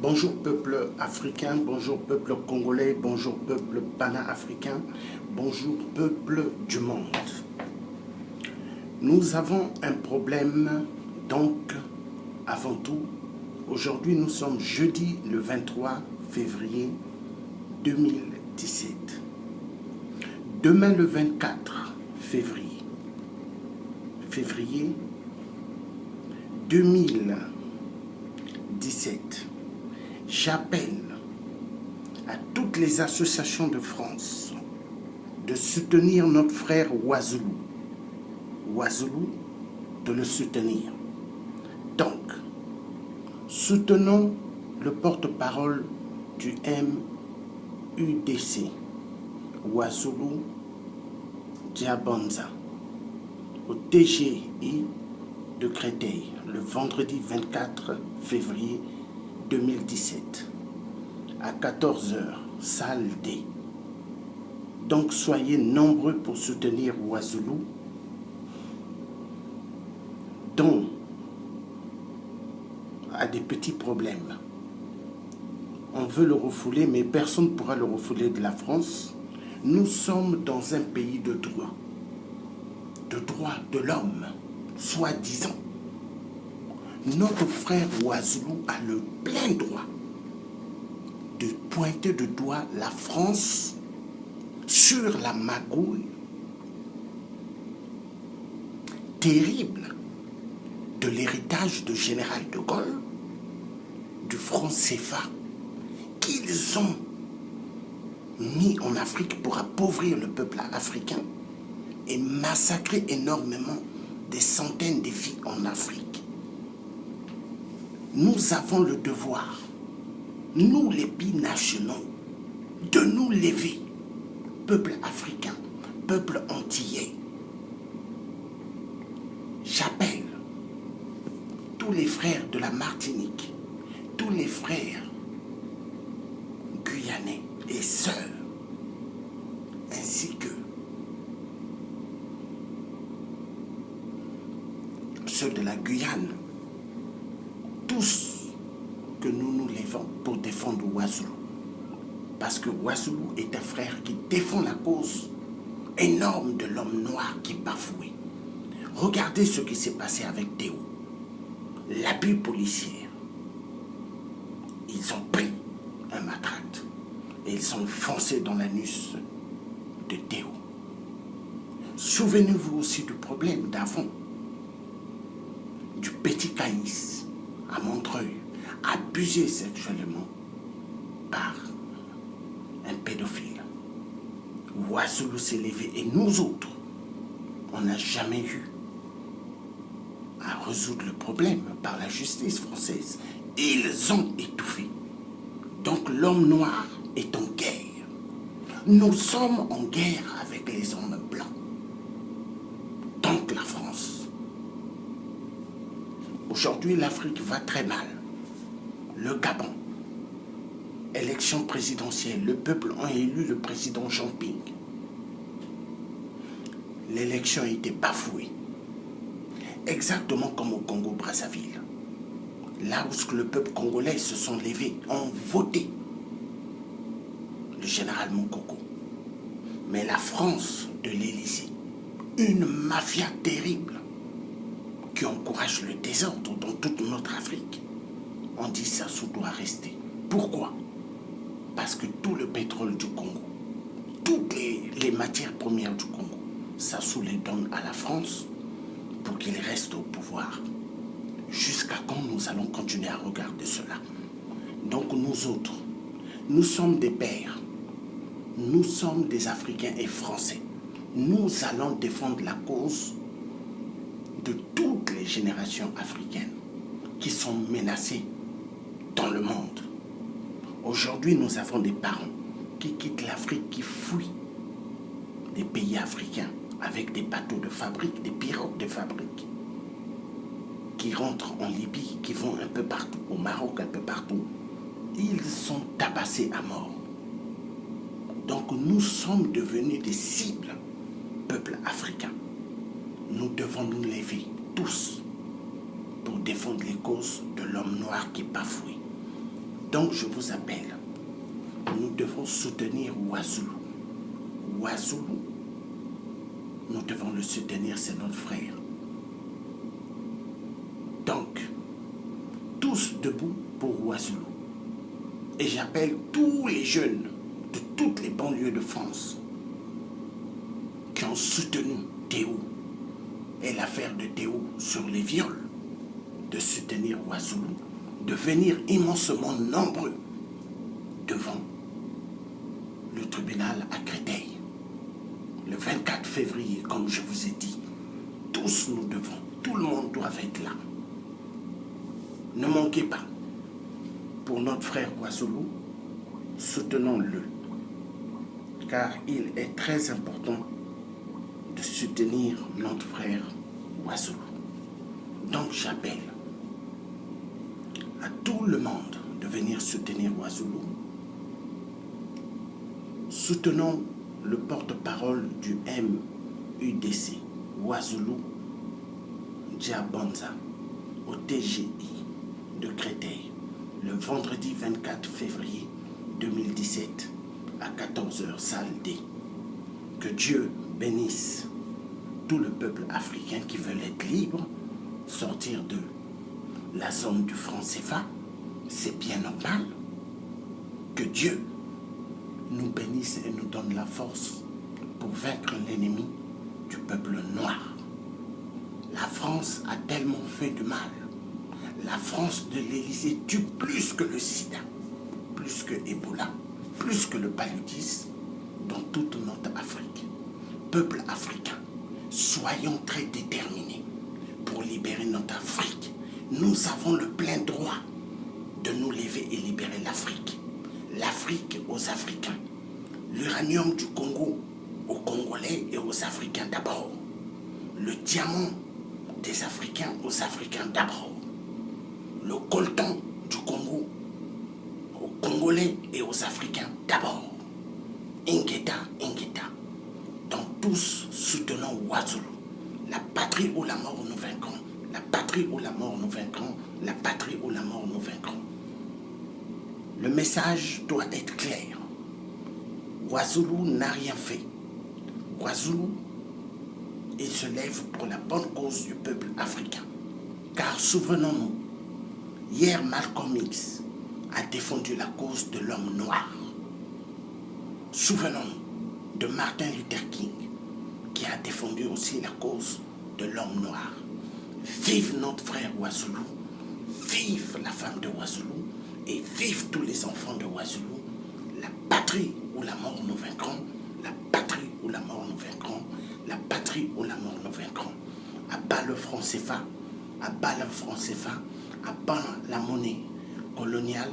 Bonjour peuple africain, bonjour peuple congolais, bonjour peuple pana-africain, bonjour peuple du monde. Nous avons un problème, donc, avant tout, aujourd'hui nous sommes jeudi le 23 février 2017. Demain le 24 février 2017, j'appelle à toutes les associations de France de soutenir notre frère Ouazzoulou. Ouazzoulou, de le soutenir. Donc, soutenons le porte-parole du MUDC, Ouazzoulou Diabanza, au TGI de Créteil, le vendredi 24 février 2017, à 14 h, salle D. Donc soyez nombreux pour soutenir Ouazzoulou, dont a des petits problèmes. On veut le refouler, mais personne ne pourra le refouler de la France. Nous sommes dans un pays de droit de l'homme, soi-disant. Notre frère Ouazzoulou a le plein droit de pointer de doigt la France sur la magouille terrible de l'héritage de Général de Gaulle, du franc CFA, qu'ils ont mis en Afrique pour appauvrir le peuple africain et massacrer énormément des centaines de filles en Afrique. Nous avons le devoir, nous les binationaux, de nous lever, peuple africain, peuple antillais. J'appelle tous les frères de la Martinique, tous les frères guyanais et sœurs, ainsi que ceux de la Guyane, tous que nous nous levons pour défendre Ouazzoulou. Parce que Ouazzoulou est un frère qui défend la cause énorme de l'homme noir qui est bafoué. Regardez ce qui s'est passé avec Théo. L'abus policier. Ils ont pris un matraque et ils ont foncé dans l'anus de Théo. Souvenez-vous aussi du problème d'avant, du petit Caïs à Montreuil, abusé sexuellement par un pédophile. Ouazzoulou s'est levé et nous autres, on n'a jamais eu à résoudre le problème par la justice française. Ils ont étouffé. Donc l'homme noir est en guerre. Nous sommes en guerre avec les hommes blancs. Donc la France. Aujourd'hui, l'Afrique va très mal. Le Gabon, élection présidentielle, le peuple a élu le président Jean Ping. L'élection a été bafouée. Exactement comme au Congo-Brazzaville. Là où le peuple congolais se sont levés, ont voté le général Moukoko. Mais la France de l'Élysée, une mafia terrible qui encourage le désordre dans toute notre Afrique, on dit Sassou doit rester. Pourquoi? Parce que tout le pétrole du Congo, toutes les matières premières du Congo, Sassou les donne à la France pour qu'il reste au pouvoir. Jusqu'à quand nous allons continuer à regarder cela? Donc nous autres, nous sommes des pères, nous sommes des Africains et Français. Nous allons défendre la cause de toutes les générations africaines qui sont menacées dans le monde. Aujourd'hui, nous avons des parents qui quittent l'Afrique, qui fuient des pays africains avec des bateaux de fabrique, des pirogues de fabrique, qui rentrent en Libye, qui vont un peu partout, au Maroc, un peu partout. Ils sont tabassés à mort. Donc nous sommes devenus des cibles, peuple africain. Nous devons nous lever tous pour défendre les causes de l'homme noir qui est bafoué. Donc je vous appelle. Nous devons soutenir Ouazulu. Ouazulu, nous devons le soutenir, c'est notre frère. Donc, tous debout pour Ouazulu. Et j'appelle tous les jeunes de toutes les banlieues de France qui ont soutenu Théo et l'affaire de Théo sur les viols, de soutenir Ouazulu, de venir immensément nombreux devant le tribunal à Créteil. Le 24 février, comme je vous ai dit, tous nous devons, tout le monde doit être là. Ne manquez pas. Pour notre frère Ouazulu, soutenons-le, car il est très important de soutenir notre frère Ouazulu. Donc j'appelle à tout le monde de venir soutenir Ouazulu. Soutenons le porte-parole du MUDC, Ouazulu Diabanza, au TGI de Créteil, le vendredi 24 février 2017 à 14h, salle D. Que Dieu bénisse tout le peuple africain qui veut être libre, sortir de la zone du franc CFA, c'est bien normal. Que Dieu nous bénisse et nous donne la force pour vaincre l'ennemi du peuple noir. La France a tellement fait du mal. La France de l'Élysée tue plus que le sida, plus que Ebola, plus que le paludisme dans toute notre Afrique. Peuple africain, soyons très déterminés pour libérer notre Afrique. Nous avons le plein droit de nous lever et libérer l'Afrique. L'Afrique aux Africains. L'uranium du Congo aux Congolais et aux Africains d'abord. Le diamant des Africains aux Africains d'abord. Le coltan du Congo aux Congolais et aux Africains d'abord. Ingeta, Ingeta. Donc tous soutenons Ouazulu. La patrie ou la mort nous vaincrons. La patrie ou la mort nous vaincrons. La patrie ou la mort nous vaincrons. Le message doit être clair. Ouazulu n'a rien fait. Ouazulu, il se lève pour la bonne cause du peuple africain. Car souvenons-nous, hier Malcolm X a défendu la cause de l'homme noir. Souvenons-nous de Martin Luther King qui a défendu aussi la cause de l'homme noir. Vive notre frère Ouazulu, vive la femme de Ouazulu et vive tous les enfants de Ouazulu. La patrie ou la mort nous vaincrons, la patrie ou la mort nous vaincrons, la patrie ou la mort nous vaincrons. À bas le franc CFA, à bas le franc CFA, à bas la monnaie coloniale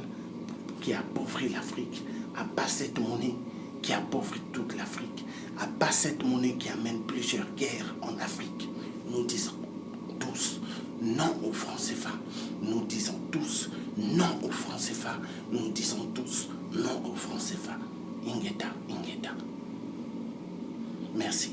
qui appauvrit l'Afrique, à bas cette monnaie qui appauvrit toute l'Afrique, à bas cette monnaie qui amène plusieurs guerres en Afrique. Nous disons tous non au franc CFA, nous disons tous non au franc CFA, nous disons tous non au franc CFA. Ingeta, Ingeta. Merci.